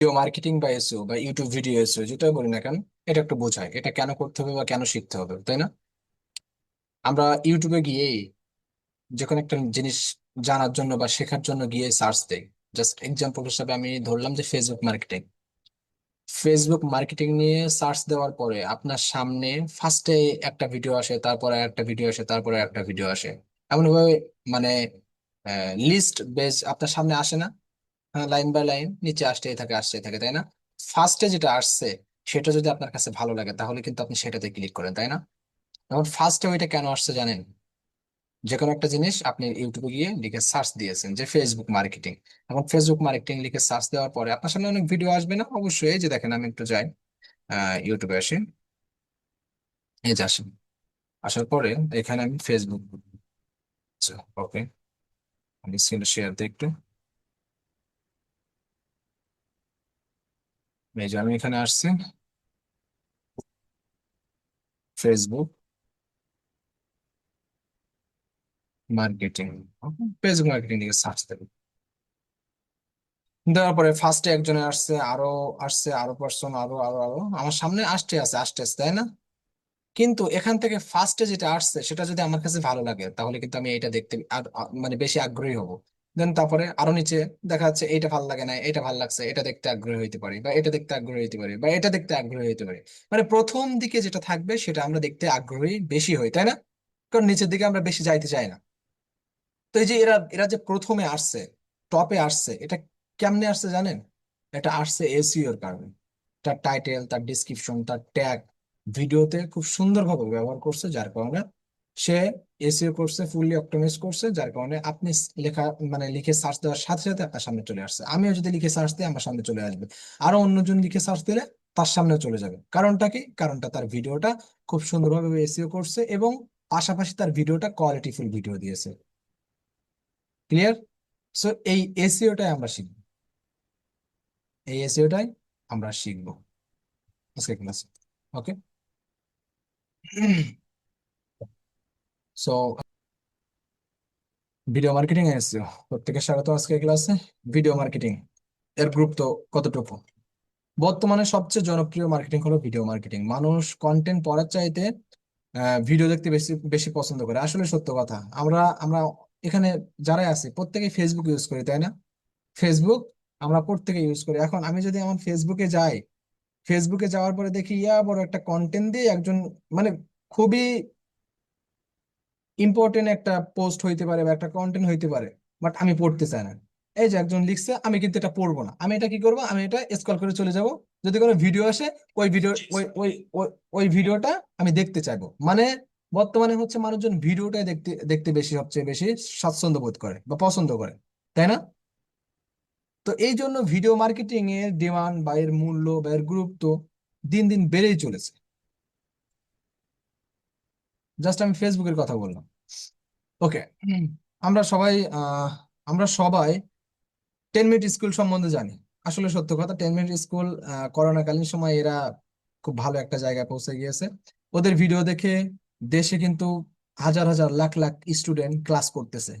Video marketing বা SEO বা YouTube video SEO যেটা বলি না কেন, এটা একটু বোঝায় এটা কেন করতে হবে বা কেন শিখতে হবে, তাই না? আমরা ইউটিউবে গিয়েই যে কোনো একটা জিনিস জানার জন্য বা শেখার জন্য গিয়ে সার্চ দেই। জাস্ট এক্সাম্পল হিসাবে আমি ধরলাম যে ফেসবুক মার্কেটিং নিয়ে সার্চ দেওয়ার পরে আপনার সামনে ফার্স্টে একটা ভিডিও আসে, তারপরে একটা ভিডিও আসে, তারপরে একটা ভিডিও আসে, এমন ভাবে মানে লিস্ট বেস আপনার সামনে আসে না? লাইন বাই লাইন নিচে আসতেই থাকে, তাই না? ফার্স্টে যেটা আসছে সেটা যদি আপনার কাছে ভালো লাগে তাহলে কিন্তু আপনি সেটাতে ক্লিক করেন, তাই না? এখন ফার্স্টে ওইটা কেন আসছে জানেন? যে কোনো একটা জিনিস আপনি ইউটিউবে গিয়ে লিখে সার্চ দিয়েছেন যে ফেসবুক মার্কেটিং। এখন ফেসবুক মার্কেটিং লিখে সার্চ দেওয়ার পরে আপনার সামনে অনেক ভিডিও আসবে না? অবশ্যই। এই যে দেখেন, আমি একটু যাই, ইউটিউবে আসি, এই যে আসেন, আসার পরে এখানে আমি ফেসবুক, ওকে, আমি স্ক্রিন শেয়ার দিই একটু। এই যে আমি এখানে আসছি, ফেসবুক মার্কেটিং, ফেসবুক মার্কেটিং লিখে সার্চ দেবেন। দেওয়ার পরে ফার্স্টে একজনে আসছে, আরো আসছে, আরো পার্সন, আরো আরো আরো আমার সামনে আসতে আসতে, তাই না? কিন্তু এখান থেকে ফার্স্টে যেটা আসছে সেটা যদি আমার কাছে ভালো লাগে তাহলে কিন্তু আমি এটা দেখতে মানে বেশি আগ্রহী হব। দেন তারপরে আরো নিচে দেখা যাচ্ছে এইটা ভালো লাগে না, এটা ভালো লাগছে, এটা দেখতে আগ্রহী হইতে পারি, বা এটা দেখতে আগ্রহী হইতে পারি, বা এটা দেখতে আগ্রহী হইতে পারি। মানে প্রথম দিকে যেটা থাকবে সেটা আমরা দেখতে আগ্রহী বেশি হই, তাই না? কারণ নিচের দিকে আমরা বেশি যাইতে চাই না। তো এই যে এরা এরা যে প্রথমে আসছে, টপে আসছে, এটা কেমনে আসছে জানেন? এটা আসছে এসইও এর কারণে। তার টাইটেল, তার ডিসক্রিপশন, তার ট্যাগ ভিডিওতে খুব সুন্দরভাবে ব্যবহার করছে, যার কারণে সে এসইও করছে, ফুললি অপটিমাইজ করছে, যার কারণে আপনি লেখা মানে লিখে সার্চ দেওয়ার সাথে সাথে আপনার সামনে চলে আসছে। আমিও যদি লিখে সার্চ দিই আমার সামনে চলে আসবে, আরো অন্যজন লিখে সার্চ দিলে তার সামনে চলে যাবে। কারণটা কি? কারণটা তার ভিডিওটা খুব সুন্দরভাবে এসইও করছে এবং পাশাপাশি তার ভিডিওটা কোয়ালিটিফুল ভিডিও দিয়েছে। ক্লিয়ার? সো এই এসইওটাই আমরা শিখবো, এই এসইওটাই আমরা শিখবো আজকে ক্লাসে। ওকে। সো ভিডিও মার্কেটিং এ এসইও, প্রত্যেকের স্বাগত আজকে ক্লাসে। ভিডিও মার্কেটিং এর গুরুত্ব কতটুকু? বর্তমানে সবচেয়ে জনপ্রিয় মার্কেটিং হলো ভিডিও মার্কেটিং। মানুষ কন্টেন্ট পড়ার চাইতে ভিডিও দেখতে বেশি বেশি পছন্দ করে। আসলে সত্য কথা, আমরা আমরা এখানে যারাই আছি প্রত্যেকেই ফেসবুক ইউজ করি, তাই না? ফেসবুক আমরা প্রত্যেকে ইউজ করি। এখন আমি যদি আমার ফেসবুকে যাই, ফেসবুকে যাওয়ার পরে দেখি ইয়া বড় একটা কন্টেন্ট দিয়ে একজন, মানে খুবই ইম্পর্টেন্ট একটা পোস্ট হইতে পারে বা একটা কন্টেন্ট হইতে পারে, বাট আমি পড়তে চাই না। এই যে একজন লিখছে, আমি কিন্তু এটা পড়বো না। আমি এটা কি করবো? আমি এটা স্ক্রল করে চলে যাব। যদি কোনো ভিডিও আসে, ওই ভিডিও ওই ওই ওই ওই ভিডিওটা আমি দেখতে চাইবো। মানে বর্তমানে হচ্ছে মানুষজন ভিডিওটাই দেখতে দেখতে বেশি, সবচেয়ে বেশি স্বাচ্ছন্দ্য বোধ করে বা পছন্দ করে, তাই না? তো এই জন্য ভিডিও মার্কেটিং এর ডিমান্ড বা এর মূল্য বা এর গুরুত্ব দিন দিন বেড়েই চলেছে। জাস্ট আমি ফেসবুকের কথা বললাম। ওকে। আমরা সবাই আমরা সবাই 10 মিনিট স্কুল সম্বন্ধে জানি। আসলে সত্য কথা, 10 মিনিট স্কুল করোনাকালীন সময় এরা খুব ভালো একটা জায়গায় পৌঁছে গিয়েছে। ওদের ভিডিও দেখে দেশে কিন্তু হাজার হাজার লাখ লাখ স্টুডেন্ট ক্লাস করতেছে।